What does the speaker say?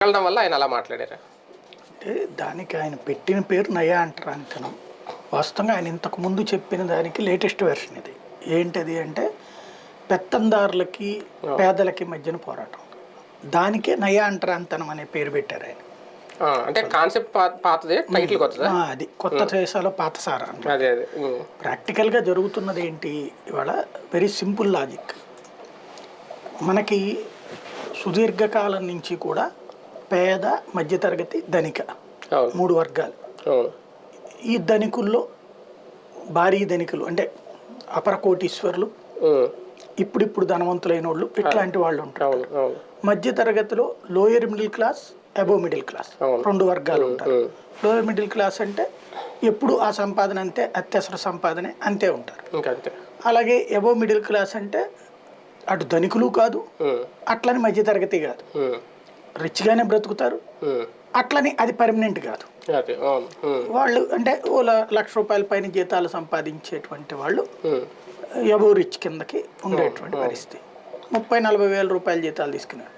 వెళ్ళడం వల్ల ఆయన అలా మాట్లాడారు. అంటే దానికి ఆయన పెట్టిన పేరు నయా అంటారు అంతనం. వాస్తవంగా ఆయన ఇంతకు ముందు చెప్పిన దానికి లేటెస్ట్ వెర్షన్ ఇది. ఏంటది అంటే పెత్తందారులకి పేదలకి మధ్యన పోరాటం. దానికే నయా అంటరాంతనం అనే పేరు పెట్టారు ఆయన. అంటే కాన్సెప్ట్ పాతదే, టైటిల్ కొత్తదా? అది కొత్త దేశాలో పాత సారా. అదే అదే ప్రాక్టికల్గా జరుగుతున్నది ఏంటి ఇవాళ? Very simple logic. మనకి సుదీర్ఘకాలం నుంచి కూడా పేద, మధ్యతరగతి, ధనిక మూడు వర్గాలు. ఈ ధనికుల్లో భారీ ధనికులు అంటే అపర కోటీశ్వరులు, ఇప్పుడిప్పుడు ధనవంతులైన వాళ్ళు, ఇట్లాంటి వాళ్ళు ఉంటారు. మధ్య తరగతిలో lower middle class, above middle class, రెండు వర్గాలు ఉంటారు. లోయర్ మిడిల్ క్లాస్ అంటే ఎప్పుడు ఆ సంపాదన అంతే, అత్యవసర సంపాదనే అంతే ఉంటారు. అలాగే అబోవ్ మిడిల్ క్లాస్ అంటే అటు ధనికులు కాదు, అట్లని మధ్య తరగతి కాదు, రిచ్గానే బ్రతుకుతారు, అట్లని అది పర్మనెంట్ కాదు. వాళ్ళు అంటే ఓ ₹1,00,000 పైన జీతాలు సంపాదించేటువంటి వాళ్ళు అబోవ్ రిచ్ కిందకి ఉండేటువంటి పరిస్థితి. 30-40 వేల రూపాయల జీతాలు తీసుకున్నారు.